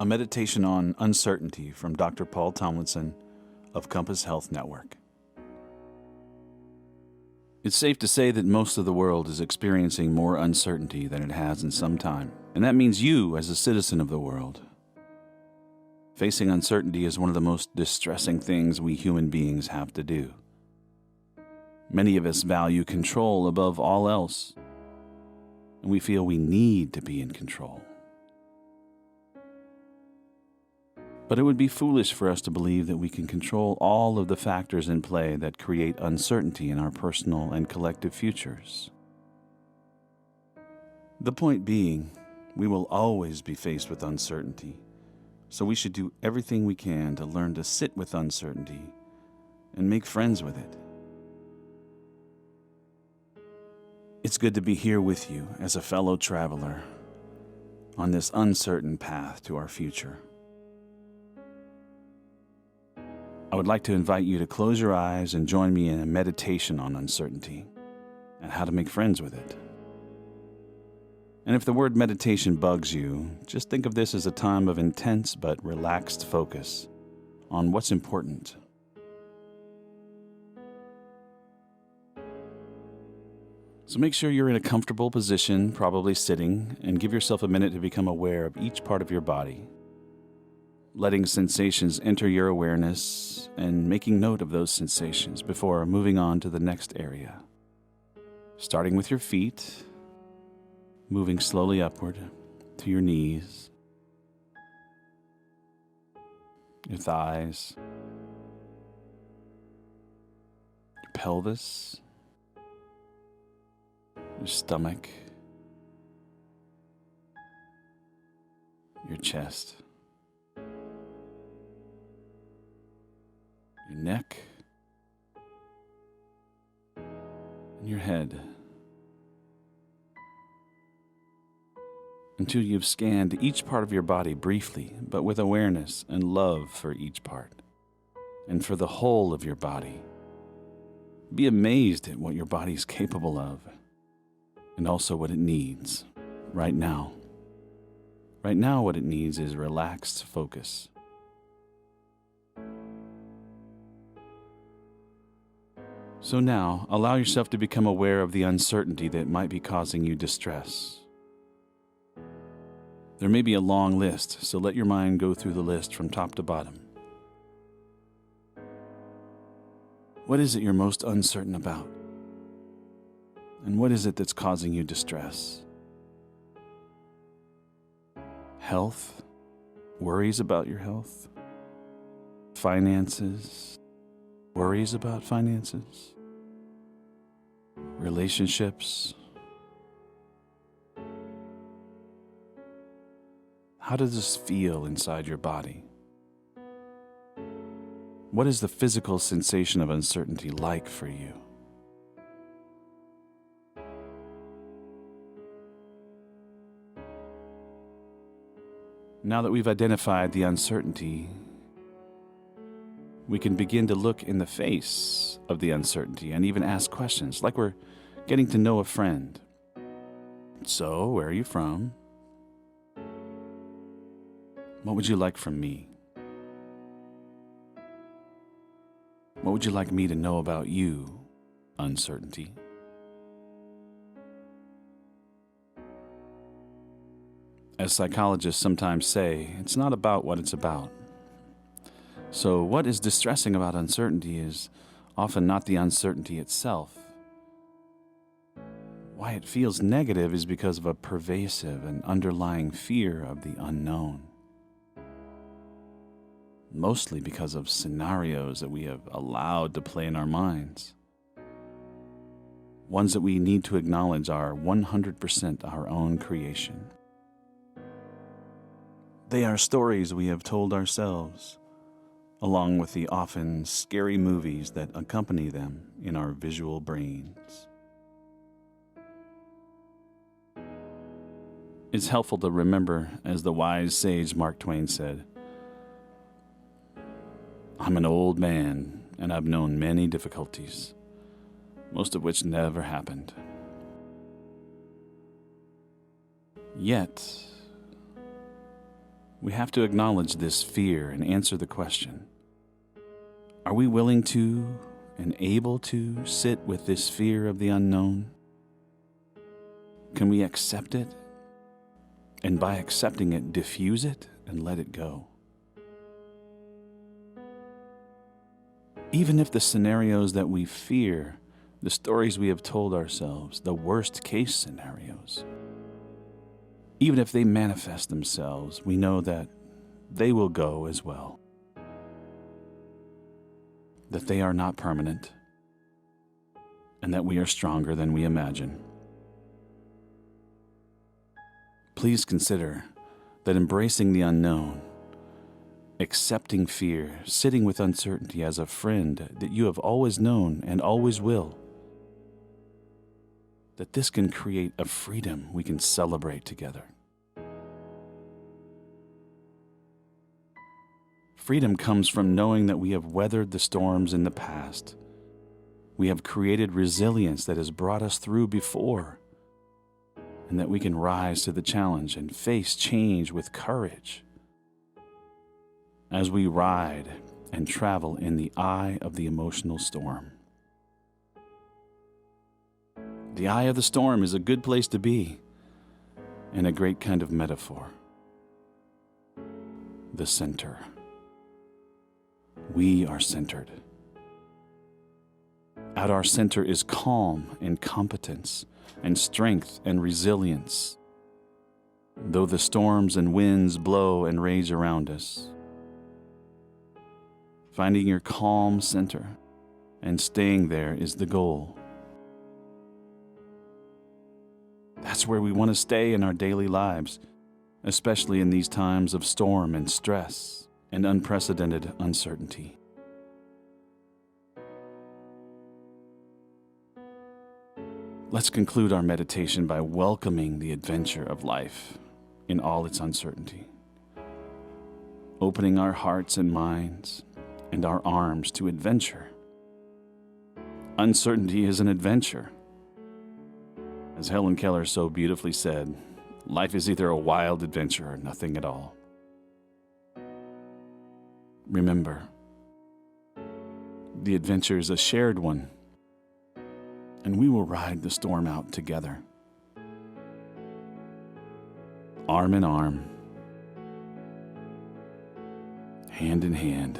A meditation on uncertainty from Dr. Paul Thomlinson of Compass Health Network. It's safe to say that most of the world is experiencing more uncertainty than it has in some time, and that means you as a citizen of the world. Facing uncertainty is one of the most distressing things we human beings have to do. Many of us value control above all else, and we feel we need to be in control. But it would be foolish for us to believe that we can control all of the factors in play that create uncertainty in our personal and collective futures. The point being, we will always be faced with uncertainty, so we should do everything we can to learn to sit with uncertainty and make friends with it. It's good to be here with you as a fellow traveler on this uncertain path to our future. I would like to invite you to close your eyes and join me in a meditation on uncertainty and how to make friends with it. And if the word meditation bugs you, just think of this as a time of intense but relaxed focus on what's important. So make sure you're in a comfortable position, probably sitting, and give yourself a minute to become aware of each part of your body, letting sensations enter your awareness and making note of those sensations before moving on to the next area. Starting with your feet, moving slowly upward to your knees, your thighs, your pelvis, your stomach, your chest, your neck, and your head, until you've scanned each part of your body briefly, but with awareness and love for each part, and for the whole of your body. Be amazed at what your body is capable of, and also what it needs right now. Right now, what it needs is relaxed focus. So now, allow yourself to become aware of the uncertainty that might be causing you distress. There may be a long list, so let your mind go through the list from top to bottom. What is it you're most uncertain about? And what is it that's causing you distress? Health? Worries about your health? Finances? Worries about finances? Relationships? How does this feel inside your body? What is the physical sensation of uncertainty like for you? Now that we've identified the uncertainty, we can begin to look in the face of the uncertainty and even ask questions, like we're getting to know a friend. So, where are you from? What would you like from me? What would you like me to know about you, uncertainty? As psychologists sometimes say, it's not about what it's about. So what is distressing about uncertainty is often not the uncertainty itself. Why it feels negative is because of a pervasive and underlying fear of the unknown. Mostly because of scenarios that we have allowed to play in our minds. Ones that we need to acknowledge are 100% our own creation. They are stories we have told ourselves, along with the often scary movies that accompany them in our visual brains. It's helpful to remember, as the wise sage Mark Twain said, "I'm an old man, and I've known many difficulties, most of which never happened. Yet, we have to acknowledge this fear and answer the question, are we willing to and able to sit with this fear of the unknown? Can we accept it? And by accepting it, diffuse it and let it go? Even if the scenarios that we fear, the stories we have told ourselves, the worst case scenarios, even if they manifest themselves, we know that they will go as well. That they are not permanent, and that we are stronger than we imagine. Please consider that embracing the unknown, accepting fear, sitting with uncertainty as a friend that you have always known and always will, that this can create a freedom we can celebrate together. Freedom comes from knowing that we have weathered the storms in the past. We have created resilience that has brought us through before, and that we can rise to the challenge and face change with courage as we ride and travel in the eye of the emotional storm. The eye of the storm is a good place to be, and a great kind of metaphor. The center. We are centered. At our center is calm and competence and strength and resilience. Though the storms and winds blow and rage around us, finding your calm center and staying there is the goal. That's where we want to stay in our daily lives, especially in these times of storm and stress and unprecedented uncertainty. Let's conclude our meditation by welcoming the adventure of life in all its uncertainty, opening our hearts and minds and our arms to adventure. Uncertainty is an adventure. As Helen Keller so beautifully said, life is either a wild adventure or nothing at all. Remember, the adventure is a shared one, and we will ride the storm out together, arm in arm, hand in hand.